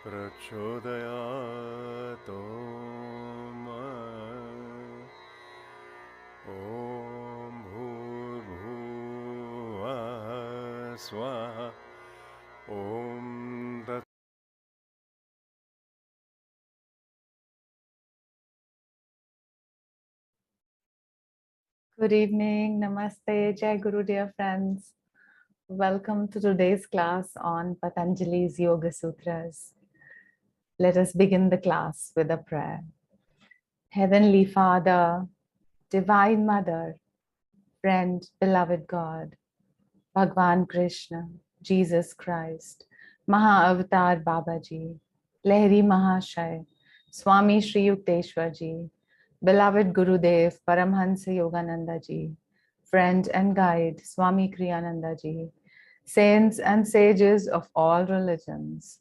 प्रचोदयात् ॐ भूर्भुवः स्वः ॐ तत् Good evening, Namaste, Jai Guru, dear friends. Welcome to today's class on Patanjali's Yoga Sutras. Let us begin the class with a prayer. Heavenly Father, Divine Mother, Friend, Beloved God, Bhagwan Krishna, Jesus Christ, Maha Avatar Babaji, Lahiri Mahashaya, Swami Shri Yukteswar Ji, Beloved Gurudev Paramhansa Yogananda Ji, Friend and Guide Swami Kriyananda Ji, Saints and Sages of all religions,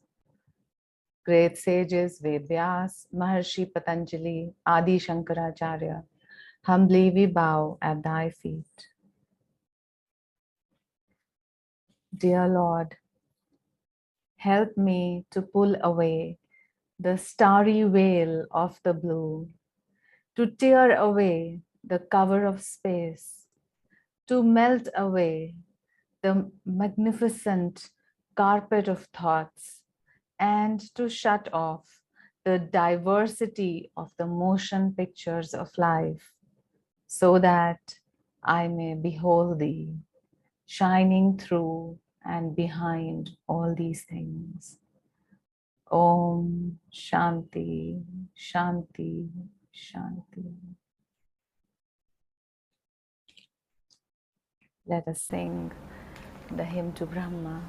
great sages Ved Vyas, Maharshi Patanjali, Adi Shankaracharya, humbly we bow at thy feet. Dear Lord, help me to pull away the starry veil of the blue, to tear away the cover of space, to melt away the magnificent carpet of thoughts, and to shut off the diversity of the motion pictures of life, so that I may behold thee shining through and behind all these things. Om Shanti, Shanti, Shanti. Let us sing the hymn to Brahma.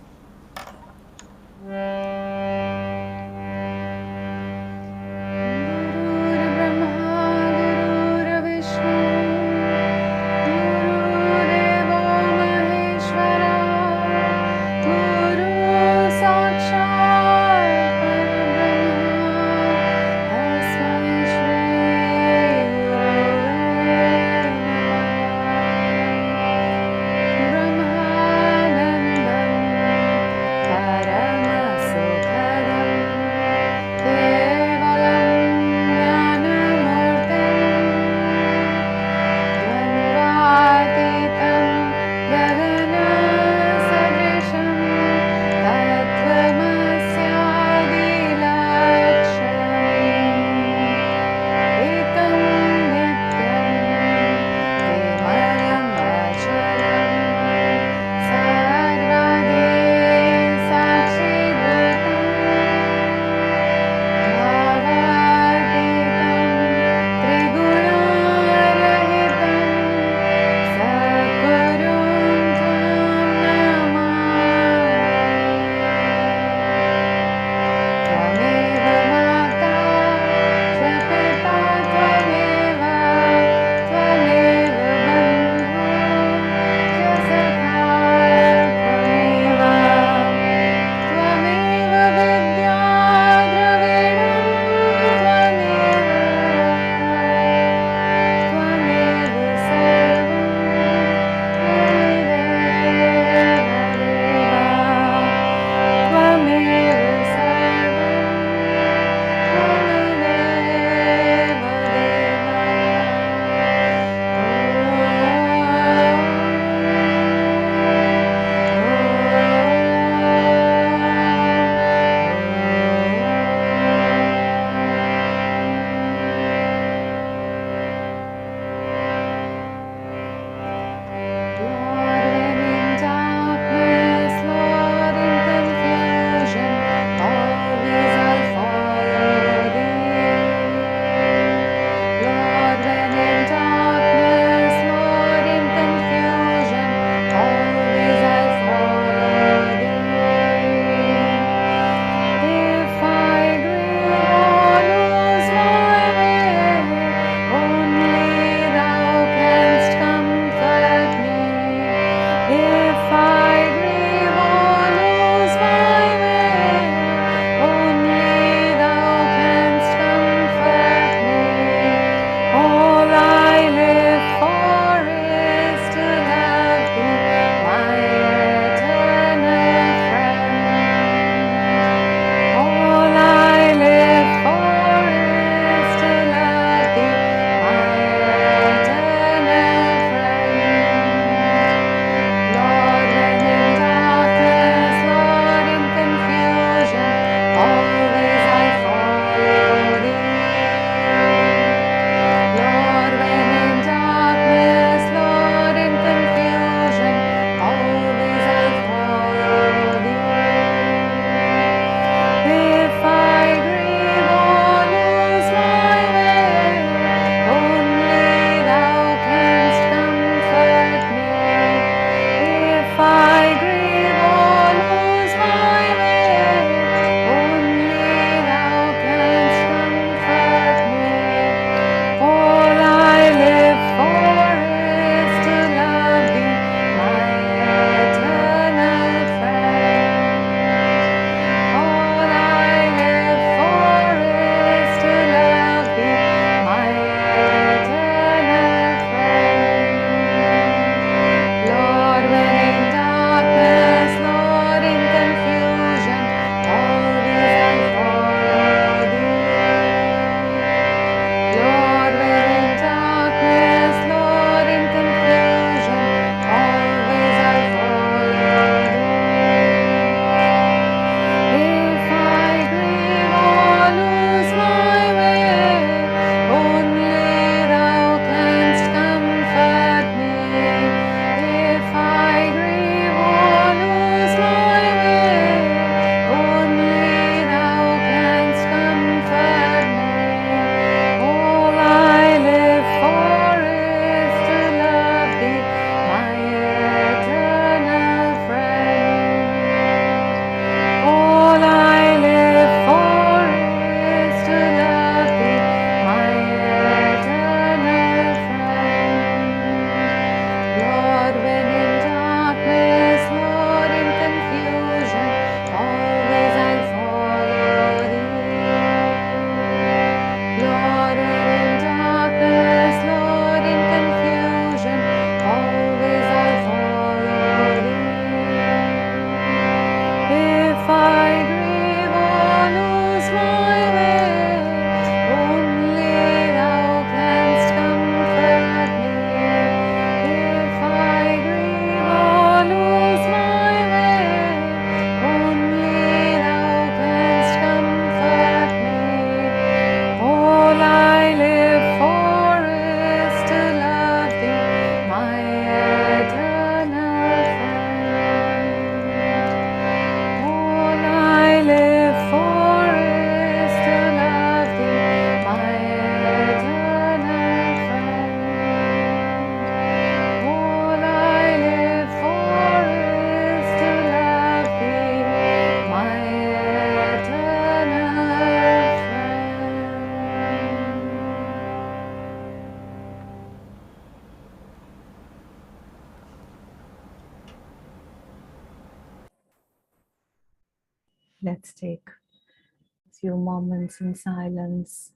Let's take a few moments in silence.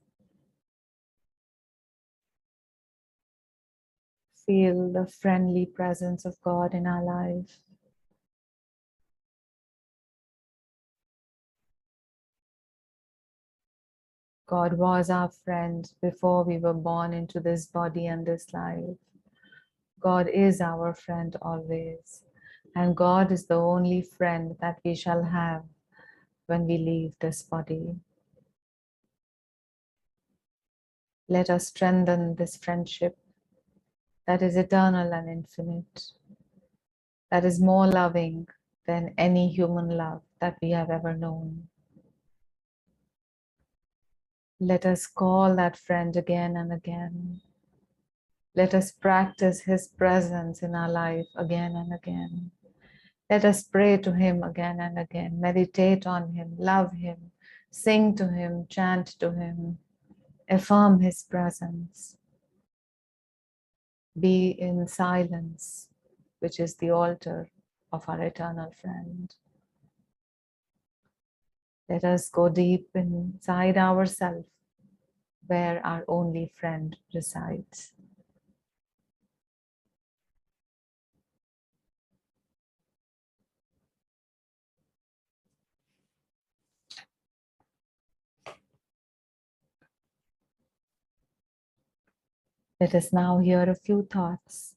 Feel the friendly presence of God in our life. God was our friend before we were born into this body and this life. God is our friend always. And God is the only friend that we shall have when we leave this body. Let us strengthen this friendship that is eternal and infinite, that is more loving than any human love that we have ever known. Let us call that friend again and again. Let us practice his presence in our life again and again. Let us pray to him again and again, meditate on him, love him, sing to him, chant to him, affirm his presence. Be in silence, which is the altar of our eternal friend. Let us go deep inside ourselves, where our only friend resides. Let us now hear a few thoughts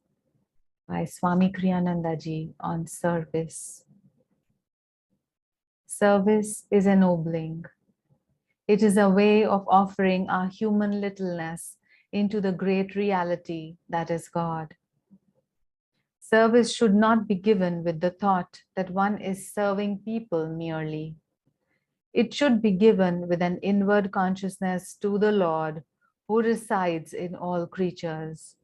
by Swami Kriyananda ji on service. Service is ennobling. It is a way of offering our human littleness into the great reality that is God. Service should not be given with the thought that one is serving people merely. It should be given with an inward consciousness to the Lord who resides in all creatures.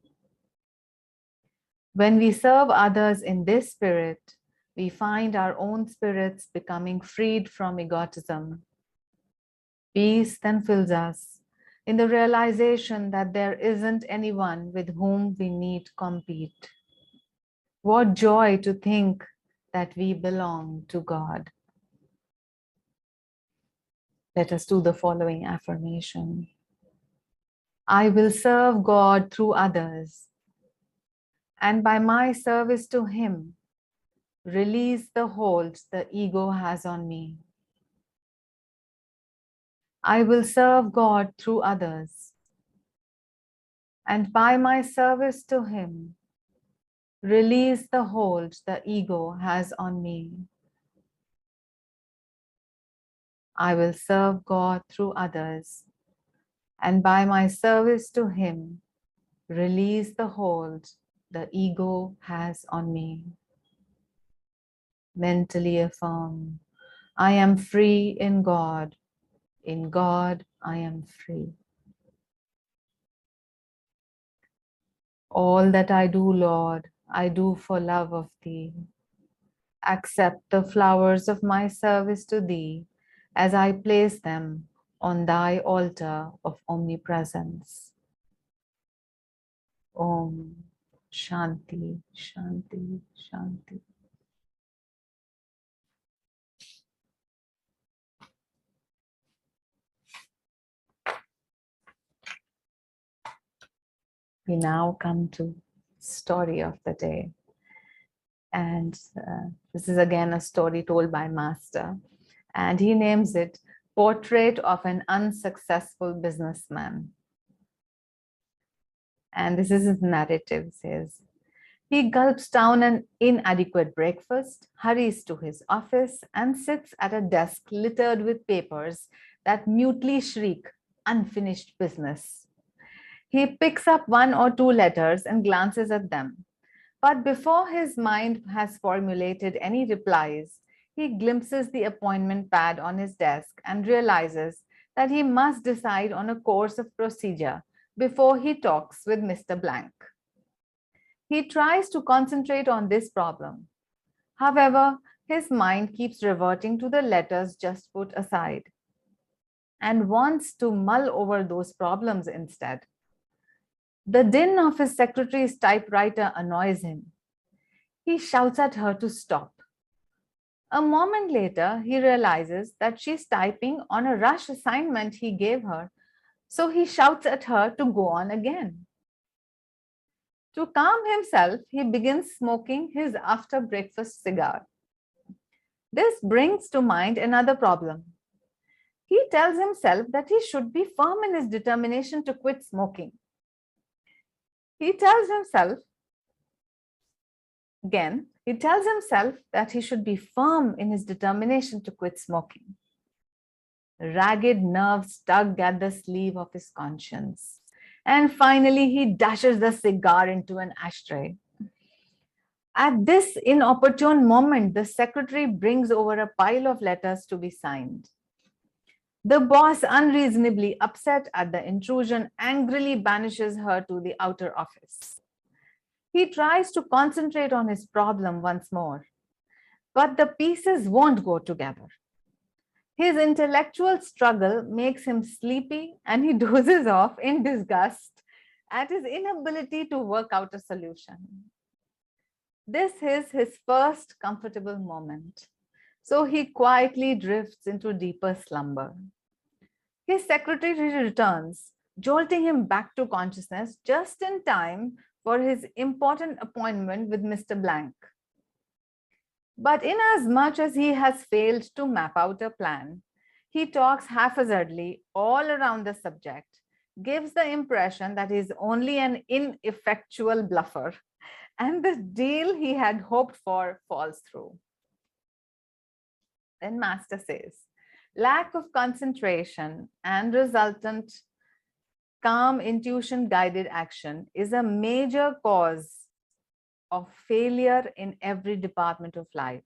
When we serve others in this spirit, we find our own spirits becoming freed from egotism. Peace then fills us in the realization that there isn't anyone with whom we need compete. What joy to think that we belong to God. Let us do the following affirmation. I will serve God through others, and by my service to Him, release the hold the ego has on me. I will serve God through others, and by my service to Him, release the hold the ego has on me. I will serve God through others, and by my service to Him, release the hold the ego has on me. Mentally affirm, I am free in God. In God, I am free. All that I do, Lord, I do for love of Thee. Accept the flowers of my service to Thee as I place them on Thy altar of omnipresence. Om Shanti, Shanti, Shanti. We now come to story of the day. And this is again a story told by Master. And he names it Portrait of an Unsuccessful Businessman. And this is his narrative, says, he gulps down an inadequate breakfast, hurries to his office, and sits at a desk littered with papers that mutely shriek, unfinished business. He picks up one or two letters and glances at them. But before his mind has formulated any replies, he glimpses the appointment pad on his desk and realizes that he must decide on a course of procedure before he talks with Mr. Blank. He tries to concentrate on this problem. However, his mind keeps reverting to the letters just put aside and wants to mull over those problems instead. The din of his secretary's typewriter annoys him. He shouts at her to stop. A moment later, he realizes that she's typing on a rush assignment he gave her, so he shouts at her to go on again. To calm himself, he begins smoking his after breakfast cigar. This brings to mind another problem. He tells himself that he should be firm in his determination to quit smoking. He tells himself that he should be firm in his determination to quit smoking. Ragged nerves tug at the sleeve of his conscience. And finally, he dashes the cigar into an ashtray. At this inopportune moment, the secretary brings over a pile of letters to be signed. The boss, unreasonably upset at the intrusion, angrily banishes her to the outer office. He tries to concentrate on his problem once more, but the pieces won't go together. His intellectual struggle makes him sleepy and he dozes off in disgust at his inability to work out a solution. This is his first comfortable moment, so he quietly drifts into deeper slumber. His secretary returns, jolting him back to consciousness just in time for his important appointment with Mr. Blank. But inasmuch as he has failed to map out a plan, he talks haphazardly all around the subject, gives the impression that he is only an ineffectual bluffer, and the deal he had hoped for falls through. Then Master says, lack of concentration and resultant calm intuition guided action is a major cause of failure in every department of life.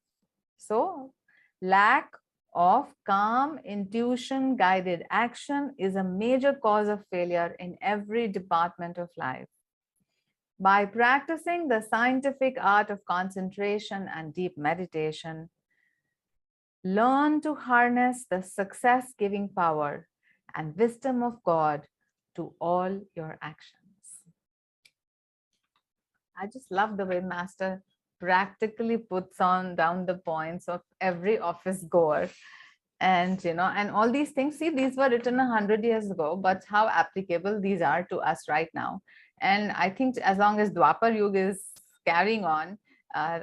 So, lack of calm intuition guided action is a major cause of failure in every department of life. By practicing the scientific art of concentration and deep meditation, learn to harness the success-giving power and wisdom of God to all your actions. I just love the way Master practically puts on down the points of every office goer. And, and all these things, see, these were written 100 years ago, but how applicable these are to us right now. And I think as long as Dwapar Yuga is carrying on,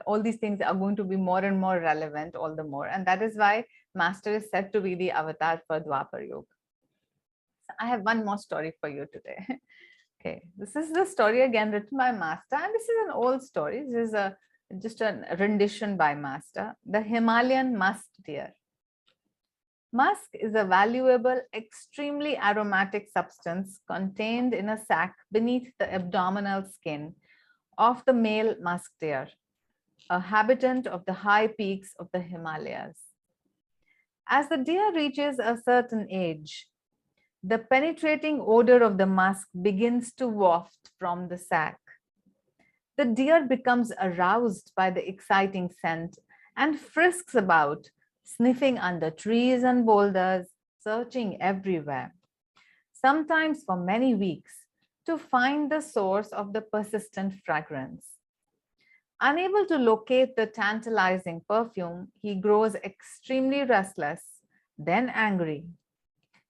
all these things are going to be more and more relevant all the more. And that is why Master is said to be the avatar for Dwapar Yuga. So I have one more story for you today. Okay, this is the story again written by Master, and this is an old story. This is just a rendition by Master. The Himalayan musk deer. Musk is a valuable, extremely aromatic substance contained in a sac beneath the abdominal skin of the male musk deer, a habitant of the high peaks of the Himalayas. As the deer reaches a certain age, the penetrating odor of the musk begins to waft from the sac. The deer becomes aroused by the exciting scent and frisks about, sniffing under trees and boulders, searching everywhere, sometimes for many weeks, to find the source of the persistent fragrance. Unable to locate the tantalizing perfume, he grows extremely restless, then angry.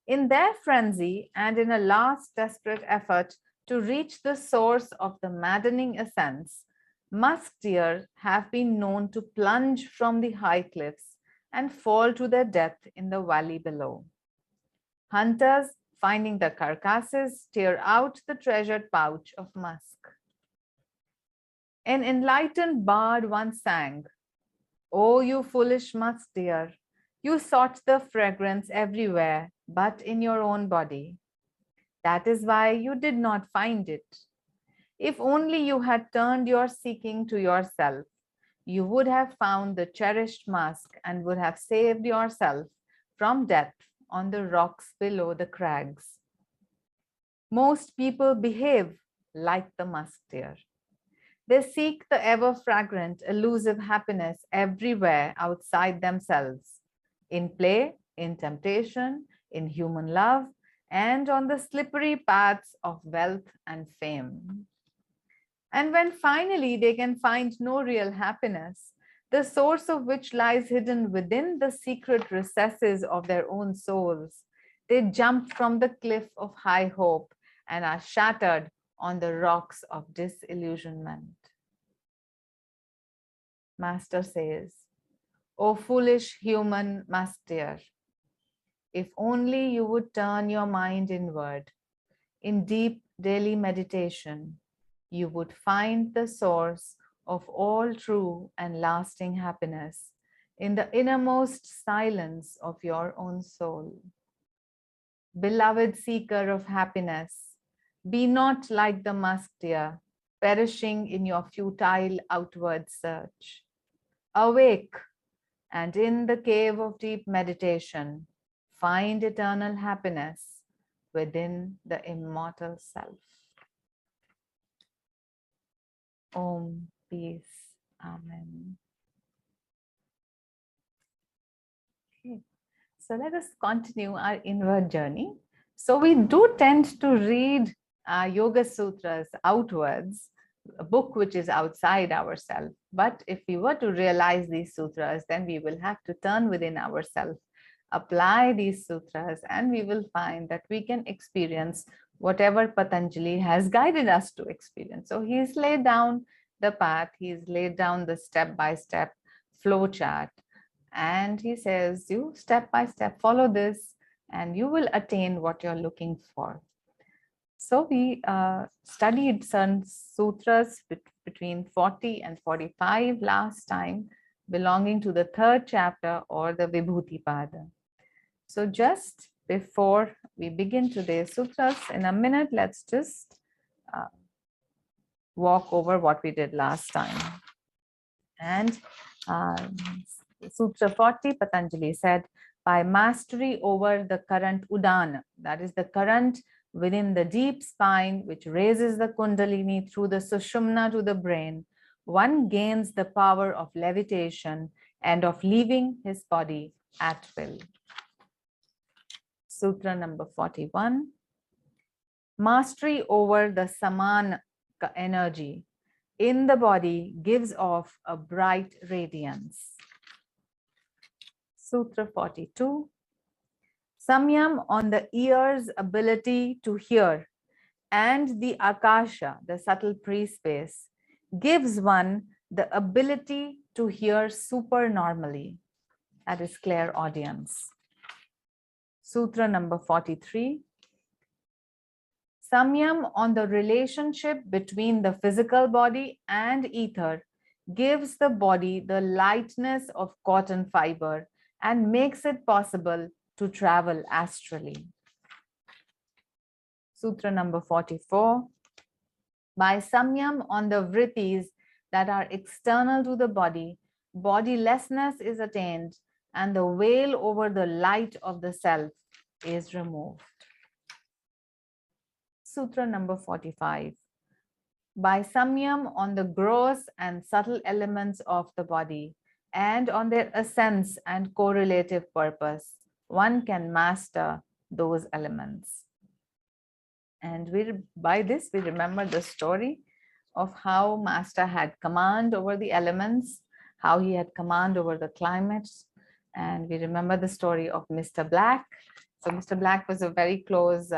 In their frenzy and in a last desperate effort to reach the source of the maddening essence, musk deer have been known to plunge from the high cliffs and fall to their death in the valley below. Hunters, finding the carcasses, tear out the treasured pouch of musk. An enlightened bard once sang, "O you foolish musk deer, you sought the fragrance everywhere, but in your own body. That is why you did not find it. If only you had turned your seeking to yourself, you would have found the cherished musk and would have saved yourself from death on the rocks below the crags." Most people behave like the musk deer. They seek the ever fragrant, elusive happiness everywhere outside themselves, in play, in temptation, in human love, and on the slippery paths of wealth and fame. And when finally they can find no real happiness, the source of which lies hidden within the secret recesses of their own souls. They jump from the cliff of high hope and are shattered on the rocks of disillusionment. Master says, O foolish human master, if only you would turn your mind inward in deep daily meditation, you would find the source of all true and lasting happiness in the innermost silence of your own soul. Beloved seeker of happiness, be not like the musk deer, perishing in your futile outward search. Awake, and in the cave of deep meditation, find eternal happiness within the immortal self. Om, peace. Amen. Okay. So let us continue our inward journey. So we do tend to read Yoga Sutras outwards, a book which is outside ourselves. But if we were to realize these sutras, then we will have to turn within ourselves, apply these sutras, and we will find that we can experience whatever Patanjali has guided us to experience. So he's laid down the path, he's laid down the step-by-step flow chart. And he says, you step by step follow this and you will attain what you're looking for. So we studied some sutras between 40 and 45 last time, belonging to the third chapter or the Vibhuti Pada. So just before we begin today's sutras, in a minute, let's just walk over what we did last time. And Sutra 40, Patanjali said, by mastery over the current Udana, that is the current within the deep spine, which raises the Kundalini through the Sushumna to the brain, one gains the power of levitation and of leaving his body at will. Sutra number 41. Mastery over the Saman energy in the body gives off a bright radiance. Sutra 42. Samyam on the ear's ability to hear and the Akasha, the subtle pre-space, gives one the ability to hear supernormally, that is clairaudience. Sutra number 43. Samyam on the relationship between the physical body and ether gives the body the lightness of cotton fiber and makes it possible to travel astrally. Sutra number 44. By samyam on the vrittis that are external to the body, bodilessness is attained and the veil over the light of the self is removed. Sutra number 45. By samyam on the gross and subtle elements of the body and on their essence and correlative purpose, one can master those elements. And by this, we remember the story of how Master had command over the elements, how he had command over the climates. And we remember the story of Mr. Black. So Mr. Black was a very close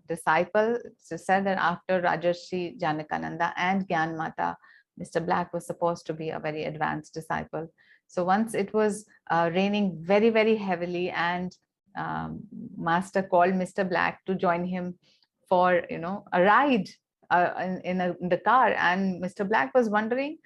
disciple. So said that after Rajarshi Janakananda and Gyan Mata, Mr. Black was supposed to be a very advanced disciple. So once it was raining very, very heavily, and Master called Mr. Black to join him for a ride in the car, and Mr. Black was wondering,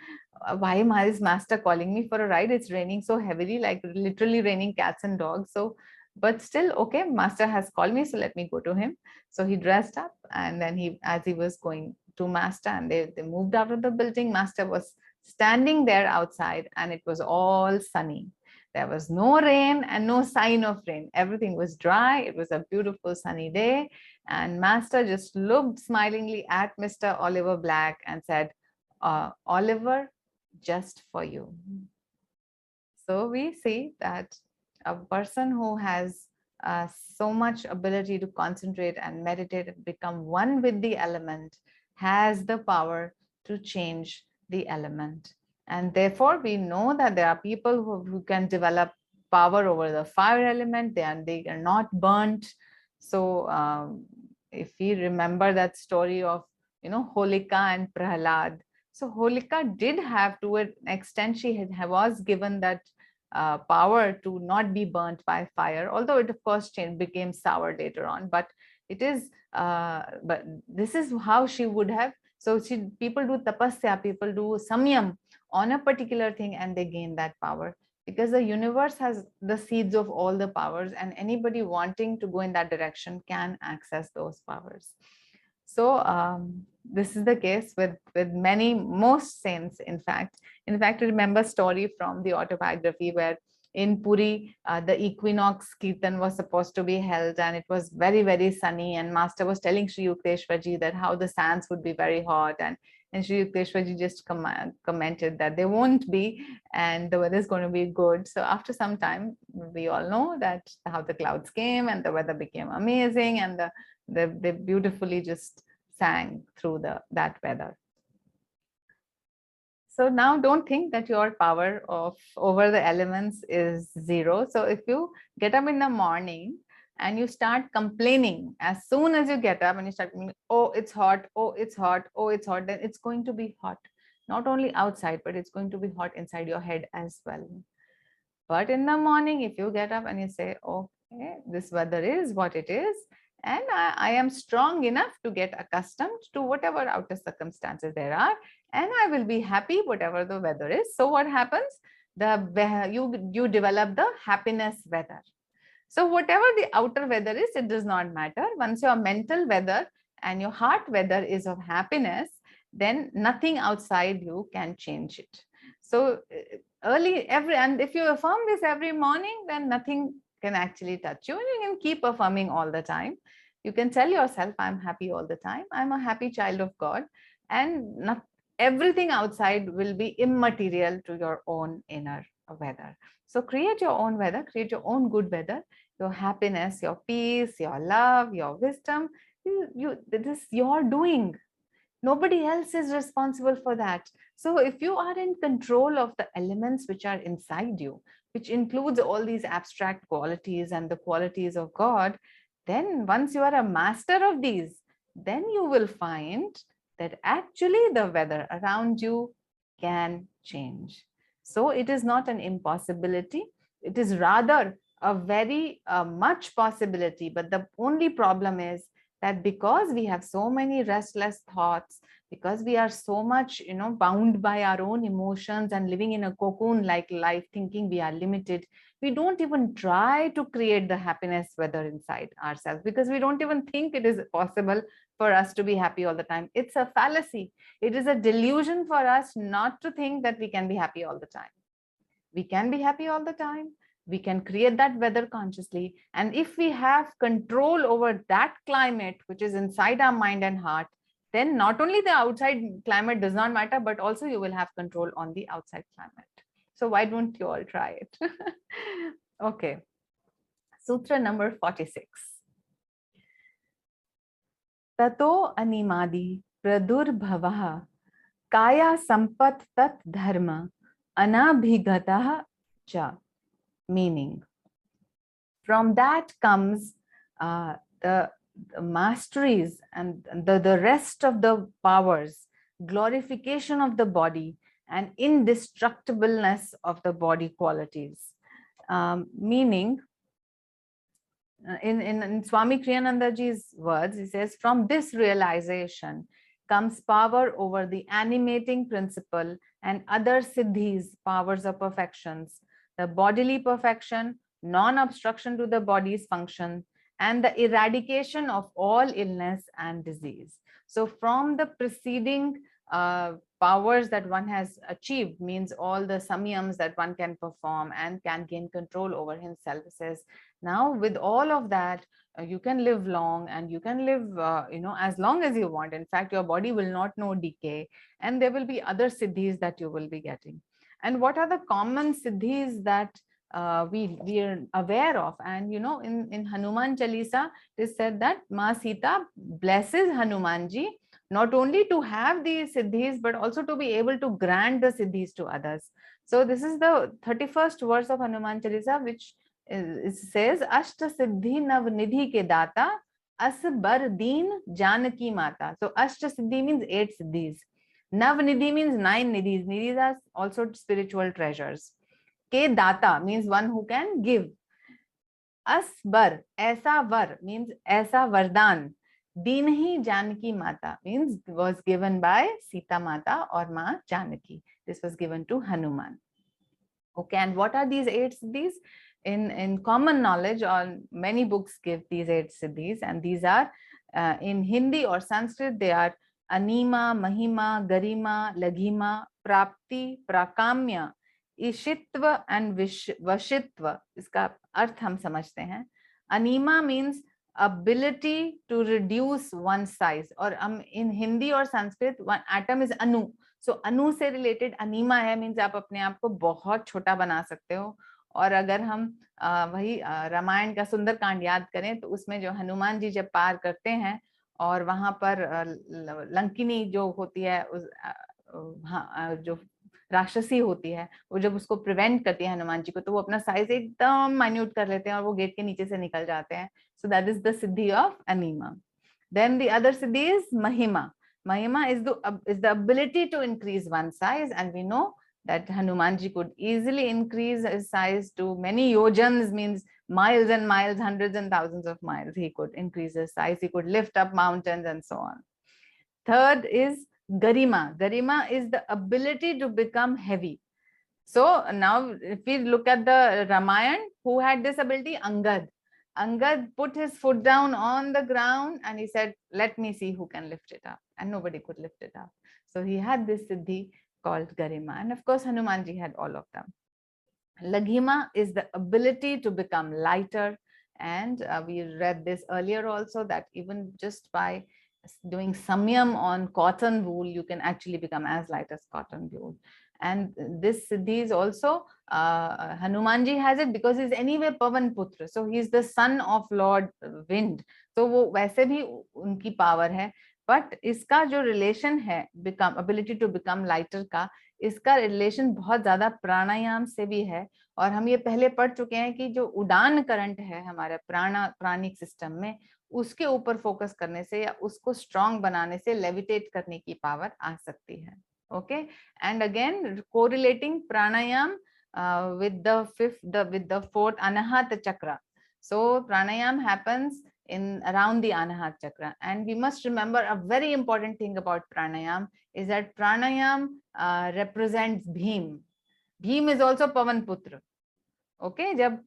why is Master calling me for a ride? It's raining so heavily, like literally raining cats and dogs. So but still, okay, Master has called me, so let me go to him. So he dressed up, and then as he was going to Master, and they moved out of the building, Master was standing there outside, and it was all sunny. There was no rain and no sign of rain. Everything was dry. It was a beautiful sunny day. And Master just looked smilingly at Mr. Oliver Black and said, Oliver, just for you. So we see that a person who has so much ability to concentrate and meditate and become one with the element has the power to change the element. And therefore, we know that there are people who can develop power over the fire element, they are not burnt. So if we remember that story of, Holika and Prahlad. So Holika did have, to an extent, was given that power to not be burnt by fire, although it of course became sour later on. But but this is how she would have. So people do tapasya, people do samyam on a particular thing, and they gain that power, because the universe has the seeds of all the powers, and anybody wanting to go in that direction can access those powers. So this is the case with most saints. In fact, remember a story from the autobiography where in Puri, the equinox kirtan was supposed to be held, and it was very, very sunny, and Master was telling Sri Yukteswarji that how the sands would be very hot, and Sri Yukteswarji just commented that they won't be, and the weather is going to be good. So after some time, we all know that how the clouds came and the weather became amazing, and they beautifully just sang through that weather. So now don't think that your power of over the elements is zero. So if you get up in the morning and you start complaining as soon as you get up, and you start, oh, it's hot, oh, it's hot, oh, it's hot, then it's going to be hot. Not only outside, but it's going to be hot inside your head as well. But in the morning, if you get up and you say, okay, this weather is what it is, and I am strong enough to get accustomed to whatever outer circumstances there are, and I will be happy whatever the weather is. So what happens? You develop the happiness weather. So whatever the outer weather is, it does not matter. Once your mental weather and your heart weather is of happiness, then nothing outside you can change it. So and if you affirm this every morning, then nothing can actually touch you, and you can keep affirming all the time. You can tell yourself, I'm happy all the time, I'm a happy child of God, and everything outside will be immaterial to your own inner weather. So create your own weather, create your own good weather, your happiness, your peace, your love, your wisdom. This is your doing. Nobody else is responsible for that. So if you are in control of the elements which are inside you, which includes all these abstract qualities and the qualities of God, then once you are a master of these, then you will find that actually the weather around you can change. So it is not an impossibility. It is rather a very much possibility. But the only problem is that because we have so many restless thoughts, because we are so much bound by our own emotions and living in a cocoon like life, thinking we are limited, we don't even try to create the happiness weather inside ourselves, because we don't even think it is possible for us to be happy all the time. It's a fallacy. It is a delusion for us not to think that we can be happy all the time. We can be happy all the time. We can create that weather consciously. And if we have control over that climate, which is inside our mind and heart, then not only the outside climate does not matter, but also you will have control on the outside climate. So why don't you all try it? Okay. Sutra number 46. Tato animadi pradurbhavaha kaya sampat tat dharma anabhigatah cha. Meaning, from that comes the masteries and the rest of the powers, glorification of the body, and indestructibleness of the body qualities. Meaning, in Swami Kriyanandaji's words, he says, from this realization comes power over the animating principle and other siddhis, powers of perfections, the bodily perfection, non-obstruction to the body's function, and the eradication of all illness and disease. So from the preceding powers that one has achieved, means all the samyams that one can perform and can gain control over himself, says, now with all of that, you can live long, and you can live as long as you want. In fact, your body will not know decay, and there will be other siddhis that you will be getting. And what are the common siddhis that we are aware of? And in Hanuman Chalisa, it is said that Ma Sita blesses Hanumanji not only to have these siddhis, but also to be able to grant the siddhis to others. So this is the 31st verse of Hanuman Chalisa, which says, Ashta Siddhi Nav Nidhi ke data, Asbar Deen Janaki Mata. So Ashta Siddhi means 8 siddhis. Nav Nidhi means 9 nidhis. Nidhis are also spiritual treasures. Ke data means one who can give. Asbar, aisa var means aisa vardhan. Dinhi Janaki Mata means was given by Sita Mata or Ma Janaki. This was given to Hanuman. Okay, and what are these 8 siddhis? In common knowledge, or many books give these 8 siddhis, and these are in Hindi or Sanskrit, they are Anima, Mahima, Garima, Laghima, Prapti, Prakamya, Ishitva and Vashitva. इसका अर्थ हम समझते हैं. Anima means ability to reduce one size, or in Hindi or Sanskrit, one atom is Anu. सो अनु से related enema है, means आप अपने आप को बहुत छोटा बना सकते हो. और अगर हम वही रामायण का सुंदर कांड याद करें, तो उसमें जो हनुमान जी जब पार करते हैं और वहां पर लंकिनी जो होती है, उस जो राक्षसी होती है, वो जब उसको प्रिवेंट करती है हनुमान जी को, तो वो अपना साइज एकदम माइन्यूट कर लेते हैं और वो गेट के नीचे से निकल जाते हैं. So that is the siddhi of Anima. Then the other siddhi is Mahima. Mahima is the ability to increase one size, and we know that Hanumanji could easily increase his size to many yojans, means miles and miles, hundreds and thousands of miles. He could increase his size, he could lift up mountains and so on. Third is Garima. Garima is the ability to become heavy. So now if we look at the Ramayana, who had this ability? Angad. Angad put his foot down on the ground and he said, let me see who can lift it up. And nobody could lift it up. So he had this siddhi called Garima. And of course, Hanumanji had all of them. Laghima is the ability to become lighter. And we read this earlier also, that even just by doing samyam on cotton wool, you can actually become as light as cotton wool. And this siddhi is also, Hanumanji has it because he's anyway Pavan Putra. So he's the son of Lord Wind. So वो वैसे भी उनकी power है. But इसका जो relation है, ability to become lighter का, इसका relation बहुत ज़्यादा प्राणायाम से भी है. और हम ये पहले पढ़ चुके हैं कि जो उड़ान करंट है हमारे प्राणिक सिस्टम में, उसके ऊपर फोकस करने से या उसको स्ट्रॉन्ग बनाने से लेविटेट करने की पावर आ सकती है. Okay, and again correlating pranayam with the fourth anahat chakra. So pranayam happens in around the anahat chakra, and we must remember a very important thing about pranayam is that pranayam represents Bhim. Bhim is also Pavan Putra. Okay, जब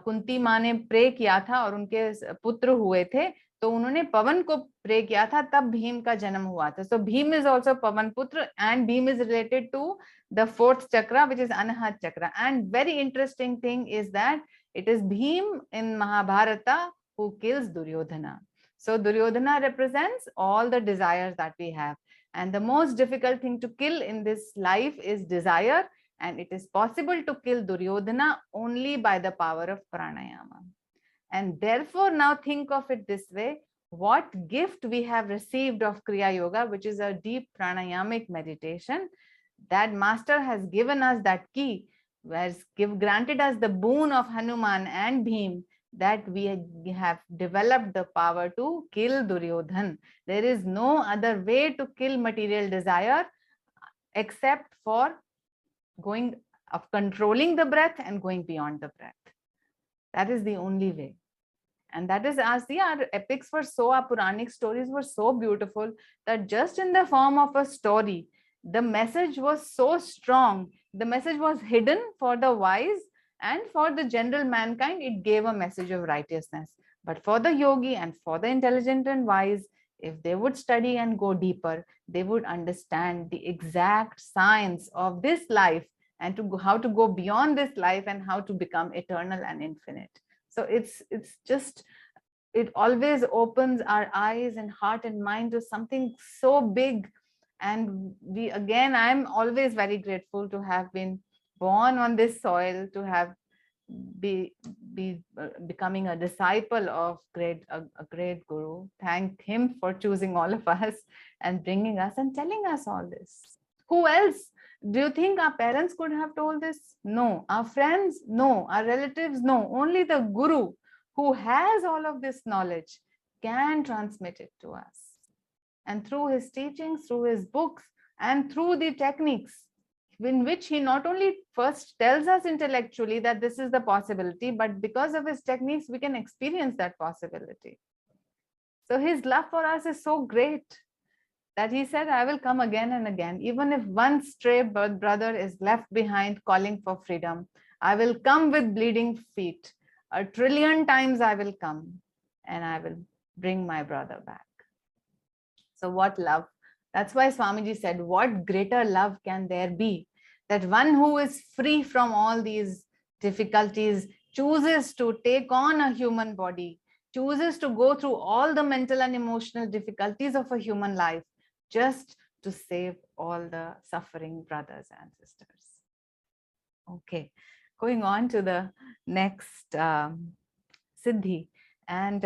कुंती माँ ने pray किया था और उनके पुत्र हुए थे, तो उन्होंने पवन को प्रे किया था, तब भीम का जन्म हुआ था. So Bhim is also Pavan Putra, and Bhim is related to the fourth chakra, which is Anahat chakra. And very interesting thing is that it is Bhim in Mahabharata who kills Duryodhana. So Duryodhana represents all the desires that we have, and the most difficult thing to kill in this life is desire, and it is possible to kill Duryodhana only by the power of pranayama. And therefore, now think of it this way: what gift we have received of Kriya Yoga, which is a deep pranayamic meditation, that master has given us that key, has granted us the boon of Hanuman and Bhim, that we have developed the power to kill Duryodhan. There is no other way to kill material desire except for controlling the breath and going beyond the breath. That is the only way. And that is, as our epics were so, our Puranic stories were so beautiful, that just in the form of a story, the message was so strong. The message was hidden for the wise, and for the general mankind, it gave a message of righteousness. But for the yogi and for the intelligent and wise, if they would study and go deeper, they would understand the exact science of this life, and how to go beyond this life, and how to become eternal and infinite. So it's just, it always opens our eyes and heart and mind to something so big. And I'm always very grateful to have been born on this soil, to have becoming a disciple of a great guru. Thank him for choosing all of us and bringing us and telling us all this. Who else? Do you think our parents could have told this? No. Our friends? No. Our relatives? No. Only the guru, who has all of this knowledge, can transmit it to us. And through his teachings, through his books, and through the techniques, in which he not only first tells us intellectually that this is the possibility, but because of his techniques, we can experience that possibility. So his love for us is so great that he said, I will come again and again. Even if one stray brother is left behind calling for freedom, I will come with bleeding feet. 1 trillion times I will come and I will bring my brother back. So what love? That's why Swamiji said, what greater love can there be? That one who is free from all these difficulties chooses to take on a human body, chooses to go through all the mental and emotional difficulties of a human life just to save all the suffering brothers and sisters. Okay, going on to the next Siddhi. And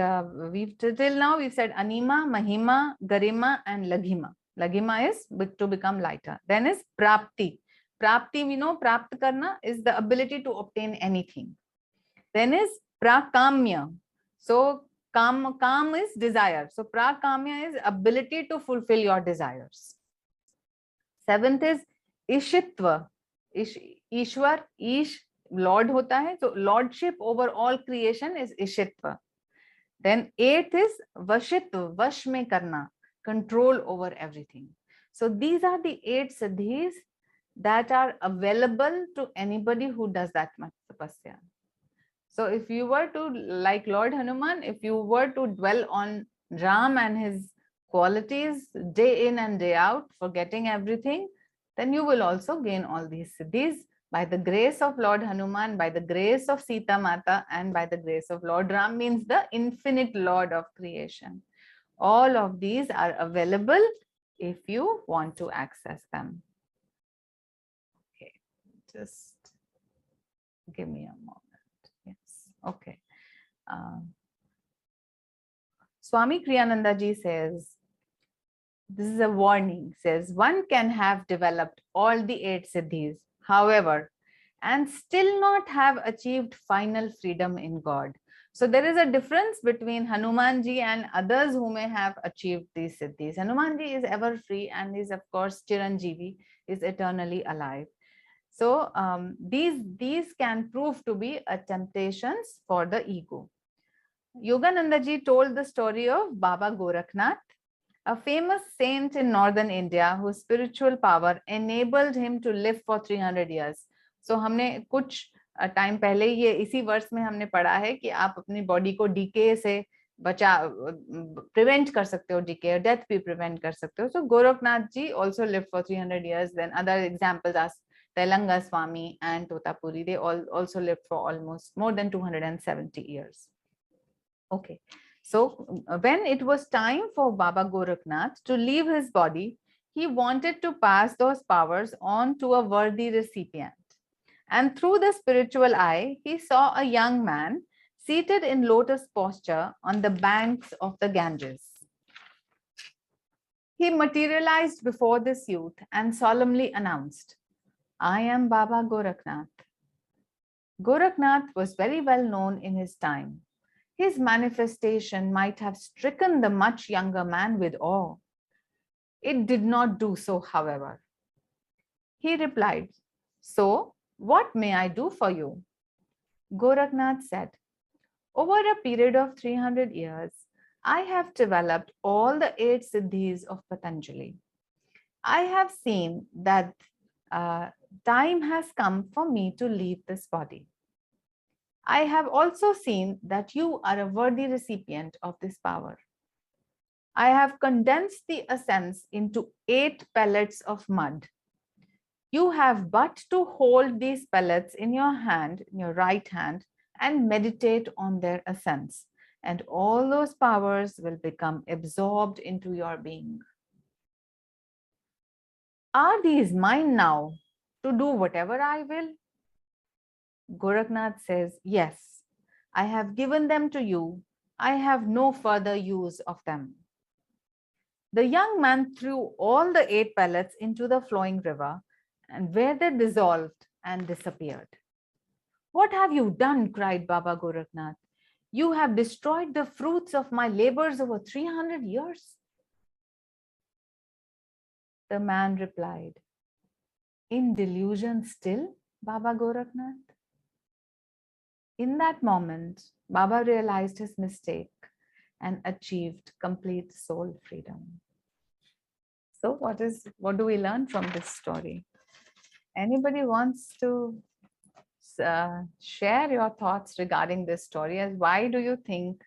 we've till now we've said Anima, Mahima, Garima, and Laghima. Laghima is to become lighter. Then is Prapti. Prapti, we know Prapt Karna is the ability to obtain anything. Then is Prakamya. So Kam is desire. So Prakamya is ability to fulfill your desires. 7th is Ishitva. Ishwar, Ish, Lord hota hai. So lordship over all creation is Ishitva. Then 8th is Vashitva, Vash mein karna, control over everything. So these are the 8 siddhis that are available to anybody who does that much tapasya. So if you were to, like Lord Hanuman, if you were to dwell on Ram and his qualities day in and day out, forgetting everything, then you will also gain all these siddhis by the grace of Lord Hanuman, by the grace of Sita Mata, and by the grace of Lord Ram, means the infinite Lord of creation. All of these are available if you want to access them. Okay, just give me a moment. Yes, okay. Swami Kriyananda ji says, this is a warning, says one can have developed all the 8 siddhis, however, and still not have achieved final freedom in God. So there is a difference between Hanumanji and others who may have achieved these siddhis. Hanumanji is ever free and is of course Chiranjeevi, is eternally alive. So these can prove to be temptations for the ego. Yoganandaji told the story of Baba Gorakhnath, a famous saint in northern India whose spiritual power enabled him to live for 300 years. So हमने कुछ time पहले ये इसी वर्ष में हमने पढ़ा है कि आप अपनी बॉडी को डीके से prevent कर सकते हो, डीके, डेथ भी prevent कर सकते हो. So Gorakhnath ji also lived for 300 years. Then other examples are Telanga Swami and Totapuri. They all also lived for almost more than 270 years. Okay. So when it was time for Baba Gorakhnath to leave his body, he wanted to pass those powers on to a worthy recipient. And through the spiritual eye, he saw a young man seated in lotus posture on the banks of the Ganges. He materialized before this youth and solemnly announced, I am Baba Gorakhnath. Gorakhnath was very well known in his time. His manifestation might have stricken the much younger man with awe. It did not do so, however. He replied, so, what may I do for you? Gorakhnath said, over a period of 300 years, I have developed all the 8 siddhis of Patanjali. I have seen that time has come for me to leave this body. I have also seen that you are a worthy recipient of this power. I have condensed the essence into 8 pellets of mud. You have but to hold these pellets in your hand, in your right hand, and meditate on their essence, and all those powers will become absorbed into your being. Are these mine now to do whatever I will? Goraknath says, yes, I have given them to you. I have no further use of them. The young man threw all the 8 pellets into the flowing river, and where they dissolved and disappeared. What have you done? Cried Baba Goraknath. You have destroyed the fruits of my labors over 300 years. The man replied, in delusion still, Baba Goraknath? In that moment, Baba realized his mistake and achieved complete soul freedom. So what do we learn from this story? Anybody wants to share your thoughts regarding this story? As why do you think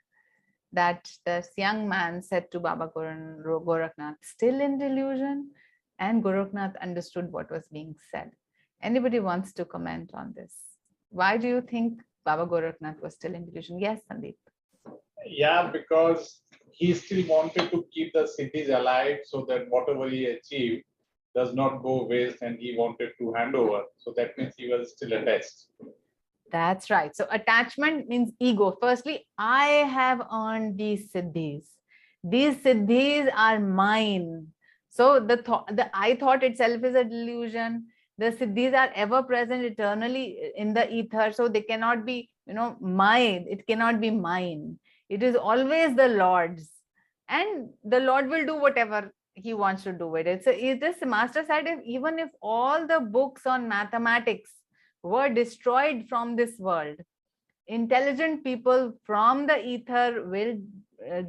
that this young man said to Baba Goraknath, still in delusion? And Goraknath understood what was being said. Anybody wants to comment on this? Why do you think Baba Goraknath was still in delusion? Yes, Sandeep. Yeah, because he still wanted to keep the cities alive so that whatever he achieved does not go waste, and he wanted to hand over. So that means he was still attached. That's right. So attachment means ego. Firstly, I have earned these siddhis. These siddhis are mine. So the I thought itself is a delusion. The siddhis are ever present eternally in the ether. So they cannot be, mine. It cannot be mine. It is always the Lord's. And the Lord will do whatever he wants to do with it. So this master said, even if all the books on mathematics were destroyed from this world, intelligent people from the ether will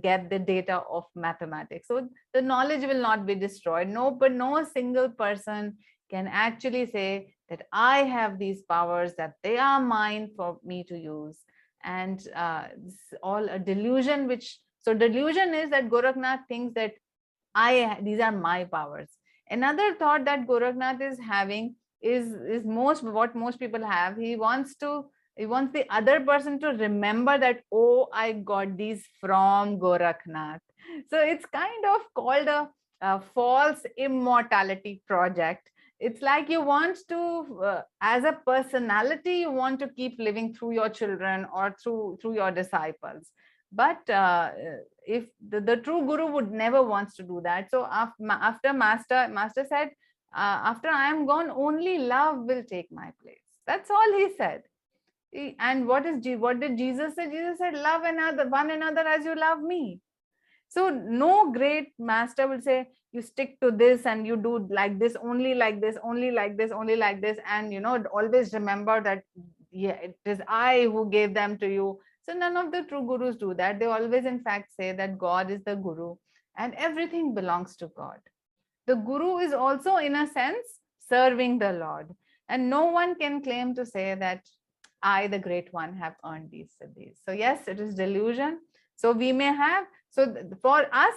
get the data of mathematics. So the knowledge will not be destroyed. But no single person can actually say that I have these powers, that they are mine for me to use. And it's all a delusion. So delusion is that Goraknath thinks that these are my powers. Another thought that Goraknath is having is what most people have. He wants the other person to remember that, oh, I got these from Goraknath. So it's kind of called a false immortality project. It's like you want to, as a personality, you want to keep living through your children or through your disciples. But if the true guru would never wants to do that. So after master said, after I am gone, only love will take my place. That's all he said. And what did Jesus say? Jesus said, love one another as you love me. So no great master will say, you stick to this and you do like this, only like this, only like this, only like this. And, always remember that, yeah, it is I who gave them to you. So none of the true gurus do that. They always, in fact, say that God is the guru and everything belongs to God. The guru is also, in a sense, serving the Lord. And no one can claim to say that I, the great one, have earned these siddhis. So yes, it is delusion. So we may have, for us,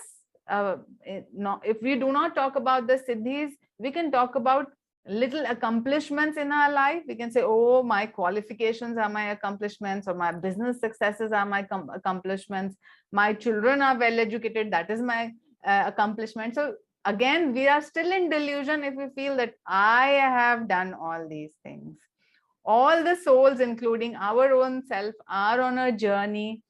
if we do not talk about the siddhis, we can talk about little accomplishments in our life. We can say, oh, my qualifications are my accomplishments, or my business successes are my accomplishments. My children are well educated. That is my accomplishment. So again, we are still in delusion if we feel that I have done all these things. All the souls, including our own self, are on a journey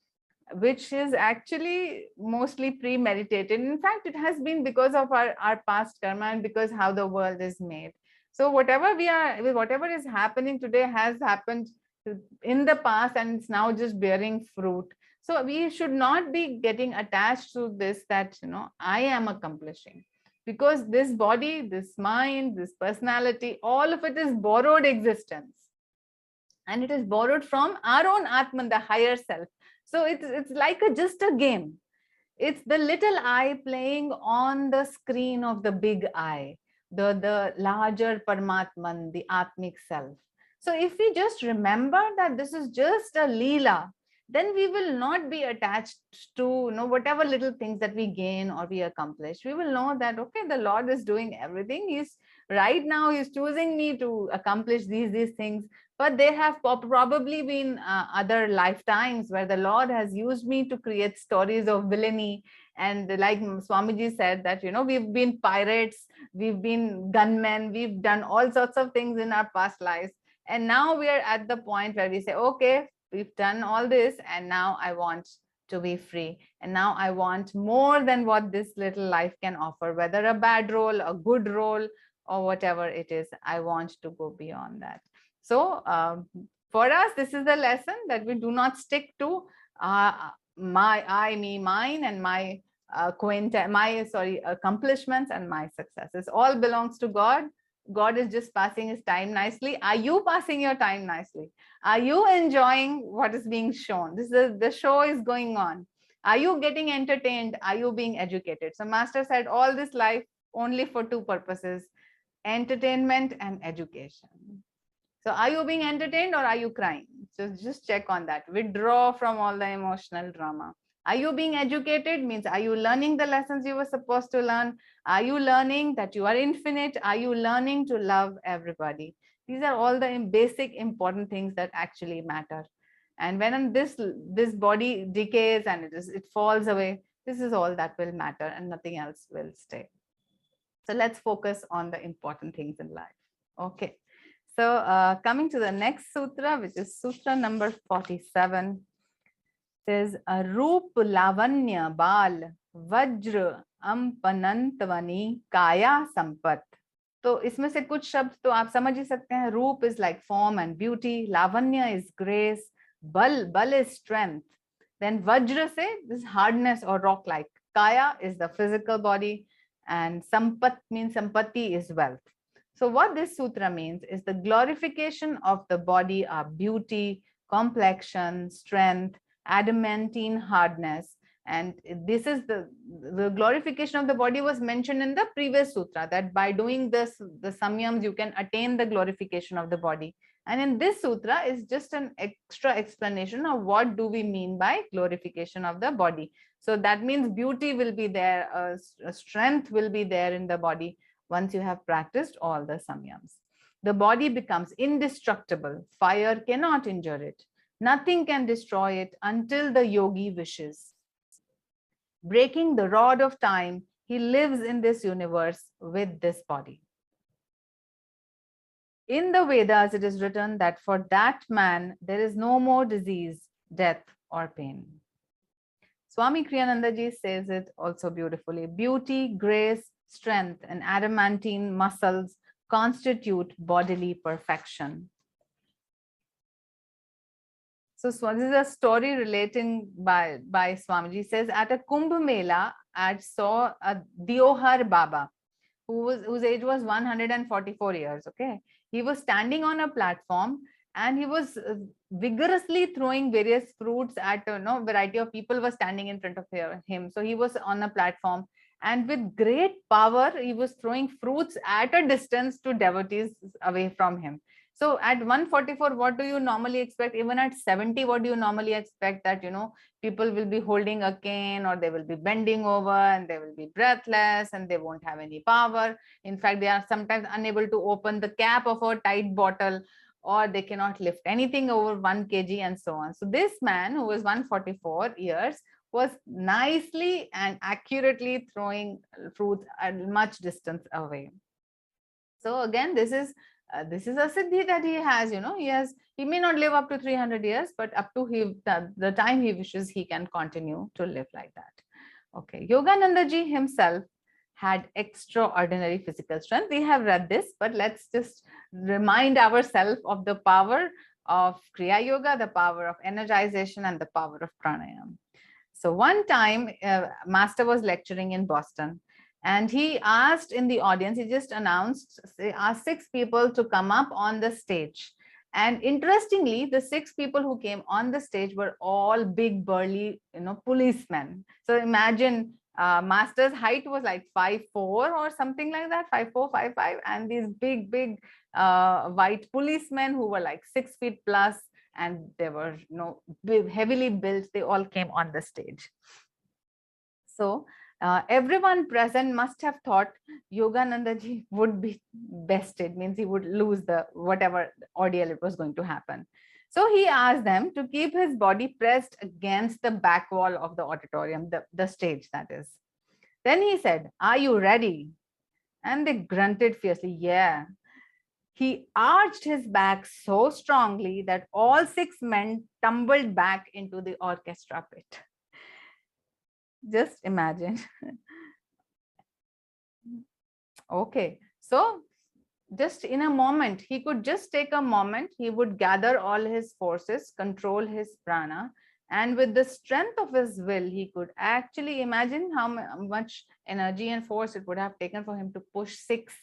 which is actually mostly premeditated. In fact, it has been because of our past karma and because how the world is made. So whatever is happening today has happened in the past, and it's now just bearing fruit. So we should not be getting attached to this, that I am accomplishing, because this body, this mind, this personality, all of it is borrowed existence, and it is borrowed from our own Atman, the higher self. So it's like just a game. It's the little I playing on the screen of the big I, the larger Paramatman, the Atmic self. So if we just remember that this is just a Leela, then we will not be attached to whatever little things that we gain or we accomplish. We will know that, okay, the Lord is doing everything. Right now he's choosing me to accomplish these things, but there have probably been other lifetimes where the Lord has used me to create stories of villainy. And like Swamiji said, that we've been pirates, we've been gunmen, we've done all sorts of things in our past lives. And now we are at the point where we say, okay, we've done all this, and now I want to be free. And now I want more than what this little life can offer, whether a bad role, a good role, or whatever it is. I want to go beyond that. So for us, this is the lesson, that we do not stick to my, I, me, mine, and my accomplishments and my successes. All belongs to God. God is just passing his time nicely. Are you passing your time nicely? Are you enjoying what is being shown? The show is going on. Are you getting entertained? Are you being educated? So Master said all this life only for two purposes: entertainment and education. So are you being entertained, or are you crying? So just check on that. Withdraw from all the emotional drama. Are you being educated? Means, are you learning the lessons you were supposed to learn? Are you learning that you are infinite? Are you learning to love everybody? These are all the basic important things that actually matter. And when this body decays and it falls away, this is all that will matter, and nothing else will stay. So let's focus on the important things in life. Okay. So coming to the next sutra, which is sutra number 47, says Roop Lavanya Bal Vajra Ampanantvani Kaya Sampat. तो इसमें से कुछ शब्द तो आप समझ ही सकते हैं. रूप is like form and beauty, lavanya is grace, bal is strength, then vajra से this hardness or rock like, kaya is the physical body, and sampat means sampatti is wealth. So what this sutra means is the glorification of the body are beauty, complexion, strength, adamantine hardness. And this is the glorification of the body was mentioned in the previous sutra, that by doing this, the samyams, you can attain the glorification of the body. And in this sutra is just an extra explanation of what do we mean by glorification of the body. So that means beauty will be there, strength will be there in the body once you have practiced all the samyams. The body becomes indestructible. Fire cannot injure it. Nothing can destroy it until the yogi wishes. Breaking the rod of time, he lives in this universe with this body. In the Vedas, it is written that for that man, there is no more disease, death, or pain. Swami Kriyananda ji says it also beautifully. Beauty, grace, strength, and adamantine muscles constitute bodily perfection. So this is a story relating by Swamiji. Says at a Kumbh Mela, I saw a Diohar Baba, whose age was 144 years. Okay, he was standing on a platform and he was vigorously throwing various fruits at variety of people were standing in front of him. So he was on a platform, and with great power, he was throwing fruits at a distance to devotees away from him. So at 144, what do you normally expect? Even at 70, what do you normally expect? That, people will be holding a cane, or they will be bending over, and they will be breathless, and they won't have any power. In fact, they are sometimes unable to open the cap of a tight bottle, or they cannot lift anything over 1 kg and so on. So this man, who was 144 years, was nicely and accurately throwing fruits at much distance away. So again, this is a siddhi that he has. He may not live up to 300 years, but up to the time he wishes, he can continue to live like that. Okay, Yogananda ji himself had extraordinary physical strength. We have read this, but let's just remind ourselves of the power of Kriya Yoga, the power of energization, and the power of pranayama. So one time, Master was lecturing in Boston, and he asked in the audience, he just asked 6 people to come up on the stage. And interestingly, the 6 people who came on the stage were all big, burly, policemen. So imagine, Master's height was like 5'4" or something like that, 5'4", 5'5", and these big white policemen who were like 6 feet plus, and they were heavily built. They all came on the stage. So everyone present must have thought Yogananda ji would be bested, means he would lose the whatever ordeal it was going to happen. So he asked them to keep his body pressed against the back wall of the auditorium, the stage, that is. Then he said, "Are you ready?" And they grunted fiercely, "Yeah." he arched his back so strongly that all 6 men tumbled back into the orchestra pit. Just imagine. Okay, so just in a moment, he could just take a moment, he would gather all his forces, control his prana, and with the strength of his will, he could actually imagine how much energy and force it would have taken for him to push 6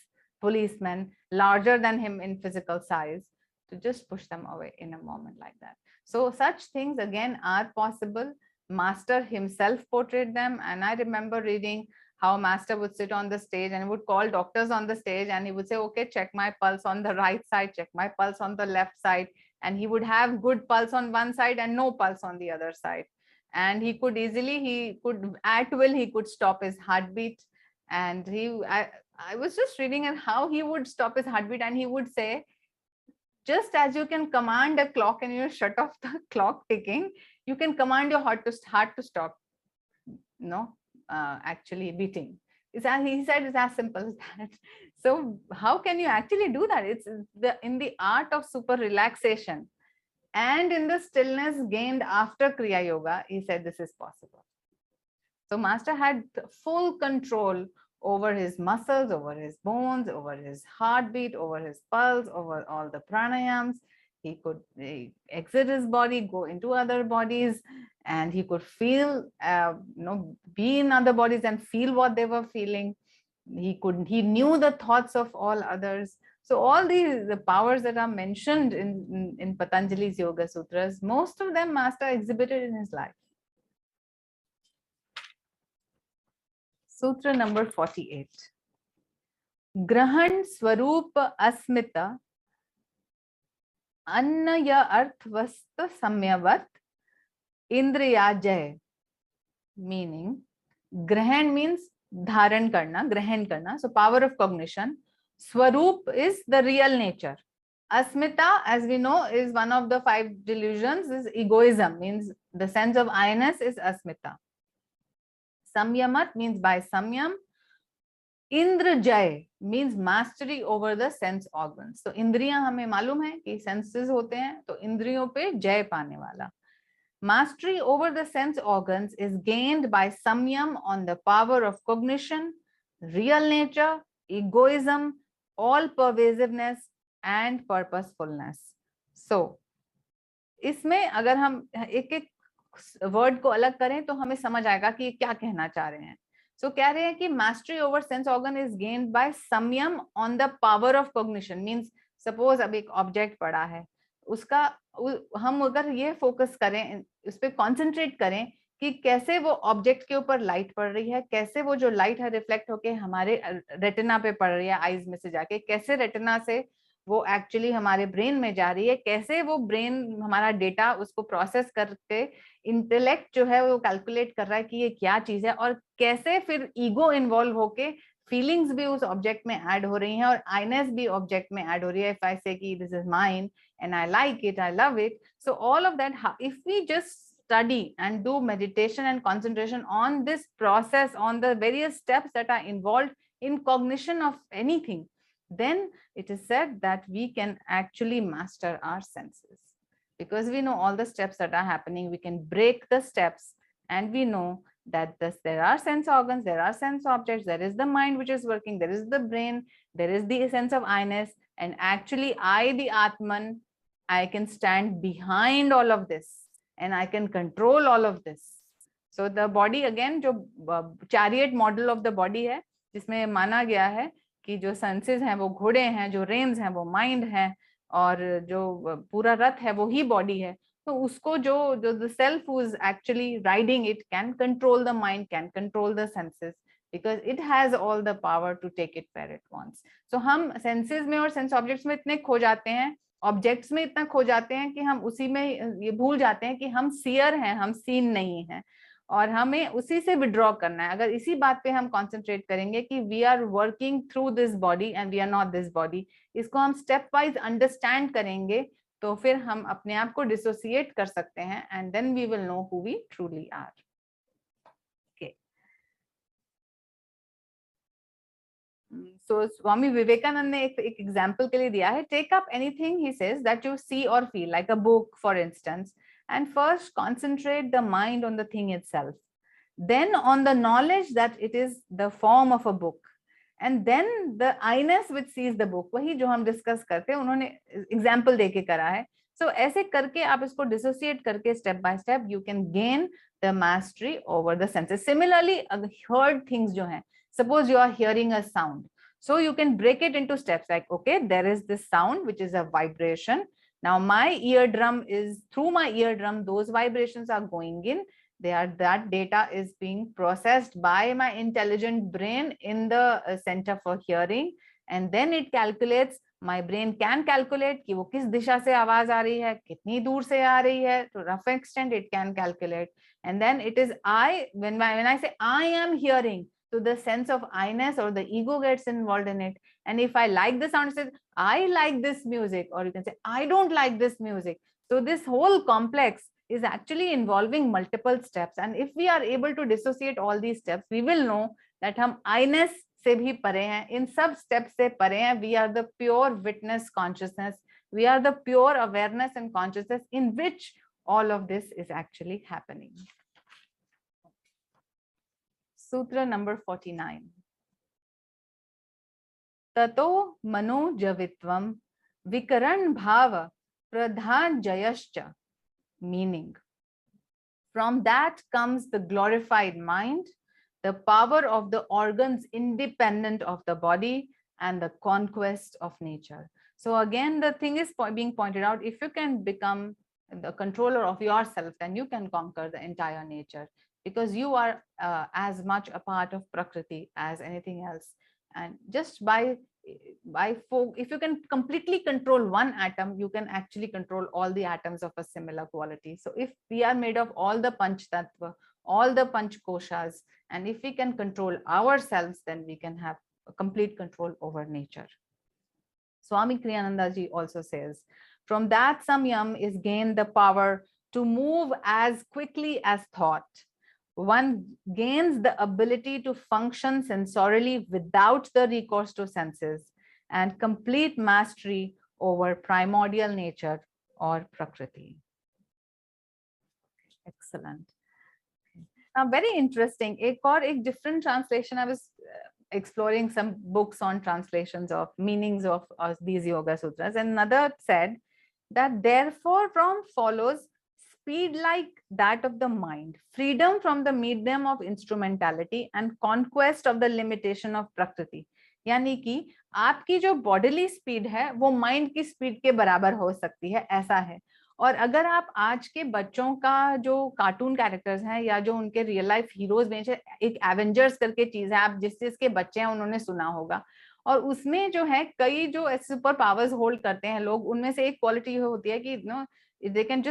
policemen larger than him in physical size, to just push them away in a moment like that. So such things again are possible. Master himself portrayed them, and I remember reading how Master would sit on the stage and would call doctors on the stage, and he would say, okay, check my pulse on the right side, check my pulse on the left side, and he would have good pulse on one side and no pulse on the other side. And he could at will, he could stop his heartbeat. And I was just reading and how he would stop his heartbeat, and he would say, just as you can command a clock and you shut off the clock ticking, you can command your heart to stop, actually beating. He said it's as simple as that. So how can you actually do that? It's in the art of super relaxation and in the stillness gained after Kriya Yoga, he said this is possible. So Master had full control over his muscles, over his bones, over his heartbeat, over his pulse, over all the pranayams. He could exit his body, go into other bodies, and he could feel, be in other bodies and feel what they were feeling. He knew the thoughts of all others. So all the powers that are mentioned in Patanjali's Yoga Sutras, most of them Master exhibited in his life. Sutra number 48. Grahan Swarup Asmita Annaya Arthvasta Samyavat Indriyajay. Meaning, Grahan means dharan karna, grahan karna, so power of cognition. Swarup is the real nature. Asmita, as we know, is one of the 5 delusions, is egoism, means the sense of I-ness is asmita. Samyamat means by samyam. Indrajay means mastery over the sense organs. So इंद्रियां हमें मालूम है कि senses होते हैं, तो इंद्रियों पे जय पाने वाला. Mastery over the sense organs is gained by samyam on the power of cognition, real nature, egoism, all pervasiveness and purposefulness. So इसमें अगर हम एक-एक वर्ड को अलग करें तो हमें समझ आएगा कि क्या कहना चाह रहे हैं. So कह रहे हैं कि mastery over sense organ is gained by samyam on the power of cognition. Means suppose अब एक object पड़ा है, उसका हम अगर ये फोकस करें, उस पर कॉन्सेंट्रेट करें कि कैसे वो ऑब्जेक्ट के ऊपर लाइट पड़ रही है, कैसे वो जो लाइट है रिफ्लेक्ट होके हमारे रेटिना पे पड़ रही है, आईज में से जाके, कैसे रेटिना से वो एक्चुअली हमारे ब्रेन में जा रही है, कैसे वो ब्रेन हमारा डेटा उसको प्रोसेस करके इंटेलेक्ट जो है वो कैलकुलेट कर रहा है कि ये क्या चीज है, और कैसे फिर ईगो इन्वॉल्व होके फीलिंग्स भी उस ऑब्जेक्ट में ऐड हो रही हैं और आईनेस भी ऑब्जेक्ट में ऐड हो रही है. इफ आई से कि this is mine and I like it, I love it. So all of that, if we just study and do meditation and concentration on this process, on the various steps that are involved in cognition of anything, then it is said that we can actually master our senses. Because we know all the steps that are happening, we can break the steps, and we know that there are sense organs, there are sense objects, there is the mind which is working, there is the brain, there is the sense of I-ness, and actually I, the Atman, I can stand behind all of this and I can control all of this. So the body again, जो chariot model of the body है, जिसमें माना गया है कि जो senses हैं वो घोड़े हैं, जो reins हैं वो mind है, और जो पूरा रथ है वो ही body है. तो उसको जो the self who is actually riding it can control the mind, can control the senses, because it has all the power to take it where it wants. So हम senses में और sense objects में इतने खो जाते हैं, objects में इतना खो जाते हैं कि हम उसी में ये भूल जाते हैं कि हम सीयर हैं, हम सीन नहीं हैं, और हमें उसी से विड्रॉ करना है. अगर इसी बात पे हम कंसंट्रेट करेंगे कि we are working through this body and we are not this body, इसको हम स्टेप वाइज अंडरस्टैंड करेंगे तो फिर हम अपने आप को डिसोसिएट कर सकते हैं, and then we will know who we truly are. Okay, So Swami Vivekananda ने एक example के लिए दिया है, take up anything, he says, that you see or feel, like a book for instance, and first concentrate the mind on the thing itself, then on the knowledge that it is the form of a book, and then the I-ness which sees the book. वही जो हम discuss करते हैं, उन्होंने example देके करा है. So ऐसे करके आप इसको dissociate करके step by step you can gain the mastery over the senses. Similarly, heard things जो हैं, suppose you are hearing a sound, so you can break it into steps, like, okay, there is this sound which is a vibration. Now my eardrum is, through my eardrum those vibrations are going in, that data is being processed by my intelligent brain in the center for hearing, and then it calculates. My brain can calculate कि वो किस दिशा से आवाज आ रही है, कितनी दूर से आ रही है, to rough extent it can calculate, and then it is when I say I am hearing, to the sense of I-ness or the ego gets involved in it, and if I like the sound, it says I like this music, or you can say I don't like this music. So this whole complex is actually involving multiple steps, and if we are able to dissociate all these steps, we will know that हम I-ness से भी परे हैं, इन सब steps से परे हैं. We are the pure witness consciousness, we are the pure awareness and consciousness in which all of this is actually happening. Sutra number 49. Tato mano javitvam vikaran bhava pradhan jayascha. Meaning, from that comes the glorified mind, the power of the organs independent of the body, and the conquest of nature. So again, the thing is being pointed out, if you can become the controller of yourself, then you can conquer the entire nature, because you are as much a part of Prakriti as anything else. And just if you can completely control one atom, you can actually control all the atoms of a similar quality. So if we are made of all the Panch Tattva, all the Panch Koshas, and if we can control ourselves, then we can have a complete control over nature. Swami Kriyananda ji also says, from that samyam is gained the power to move as quickly as thought. One gains the ability to function sensorially without the recourse to senses, and complete mastery over primordial nature or Prakriti. Excellent. Now, very interesting. Ek different translation. I was exploring some books on translations of meanings of these Yoga Sutras, and another said that therefore from follows speed like that of the mind, freedom from the medium of instrumentality, and conquest of the limitation of Prakriti. यानी कि आपकी जो bodily speed है वो mind की speed के बराबर हो सकती है, ऐसा है. और अगर आप आज के बच्चों का जो कार्टून कैरेक्टर्स हैं या जो उनके रियल लाइफ हीरोज में एक एवेंजर्स करके चीज है, आप जिस के बच्चे हैं उन्होंने सुना होगा, और उसमें जो है कई जो सुपर पावर्स होल्ड करते हैं लोग, उनमें से एक क्वालिटी होती है कि they can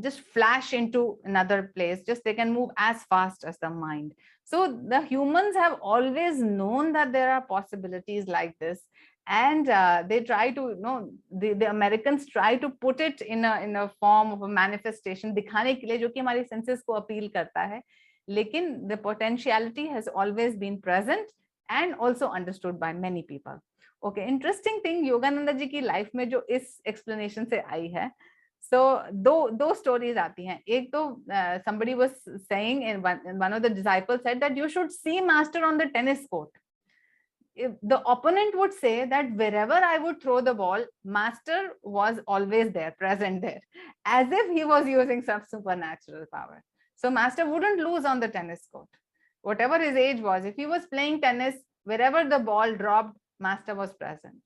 just flash into another place, just they can move as fast as the mind. So the humans have always known that there are possibilities like this, and they try to, the Americans try to put it in a form of a manifestation दिखाने के लिए जो कि हमारी senses को appeal करता है, लेकिन the potentiality has always been present and also understood by many people. Okay, interesting thing, Yogananda ji की life में जो इस explanation से आई है, so दो stories आती हैं. एक तो somebody was saying, and one of the disciples said that you should see master on the tennis court. If the opponent would say that wherever I would throw the ball, master was always there, present there, as if he was using some supernatural power. So master wouldn't lose on the tennis court. Whatever his age was, if he was playing tennis, wherever the ball dropped, master was present.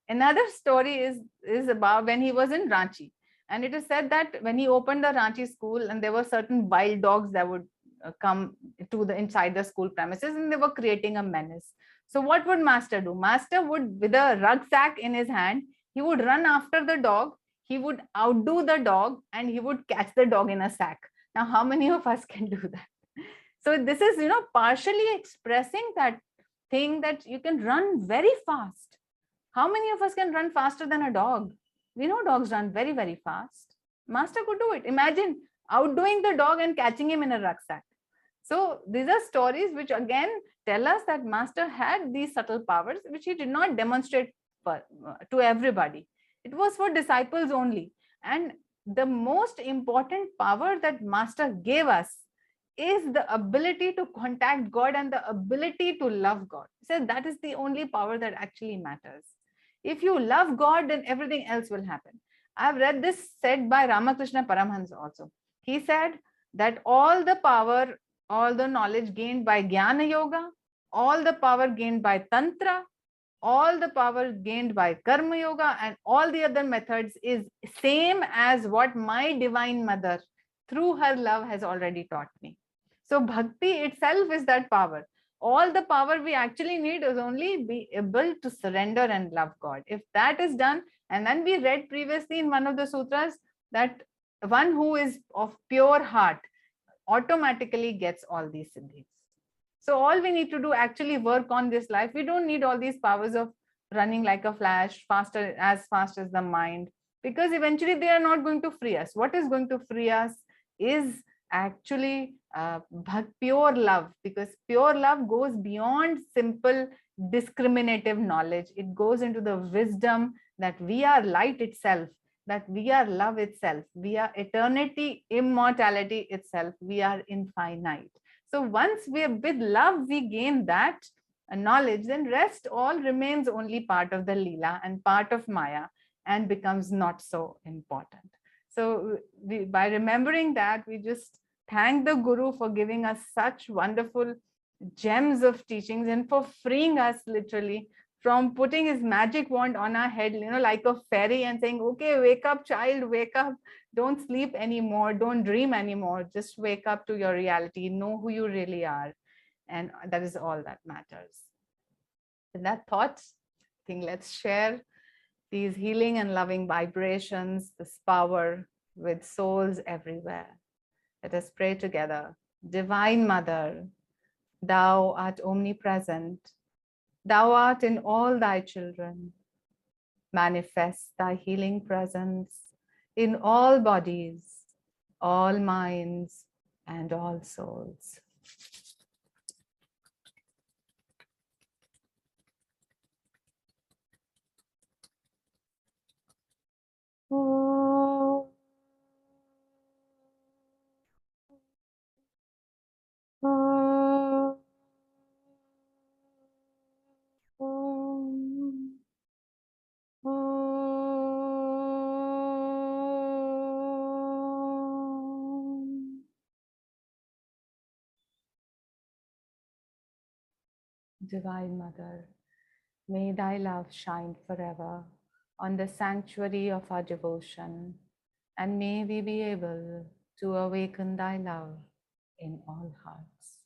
Another story is about when he was in Ranchi. And it is said that when he opened the Ranchi school, and there were certain wild dogs that would come to inside the school premises, and they were creating a menace. So what would master do? Master would, with a rucksack in his hand, he would run after the dog, he would outdo the dog, and he would catch the dog in a sack. Now, how many of us can do that? So this is, partially expressing that thing that you can run very fast. How many of us can run faster than a dog? We know dogs run very, very fast. Master could do it. Imagine outdoing the dog and catching him in a rucksack. So these are stories which again tell us that Master had these subtle powers which he did not demonstrate to everybody. It was for disciples only. And the most important power that Master gave us is the ability to contact God and the ability to love God. He said that is the only power that actually matters. If you love God, then everything else will happen. I've read this said by Ramakrishna Paramhans also. He said that all the power, all the knowledge gained by Jnana Yoga, all the power gained by Tantra, all the power gained by Karma Yoga and all the other methods is same as what my Divine Mother through her love has already taught me. So bhakti itself is that power. All the power we actually need is only be able to surrender and love God. If that is done, and then we read previously in one of the sutras that one who is of pure heart automatically gets all these siddhis. So all we need to do actually work on this life. We don't need all these powers of running like a flash, faster, as fast as the mind, because eventually they are not going to free us. What is going to free us is actually pure love, because pure love goes beyond simple discriminative knowledge. It goes into the wisdom that we are light itself, that we are love itself, we are eternity, immortality itself, we are infinite. So once we are with love, we gain that knowledge, then rest all remains only part of the Leela and part of Maya and becomes not so important. So by remembering that, we just thank the Guru for giving us such wonderful gems of teachings and for freeing us literally from putting his magic wand on our head, like a fairy, and saying, okay, wake up, child, wake up. Don't sleep anymore. Don't dream anymore. Just wake up to your reality. Know who you really are. And that is all that matters. With that thought, I think let's share these healing and loving vibrations, this power with souls everywhere. Let us pray together. Divine Mother, thou art omnipresent. Thou art in all thy children. Manifest thy healing presence in all bodies, all minds, and all souls. Oh. Oh. Divine Mother, may thy love shine forever on the sanctuary of our devotion, and may we be able to awaken thy love in all hearts.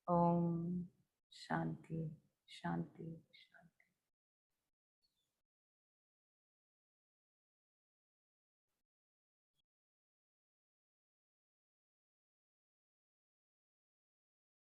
Om Shanti, Shanti,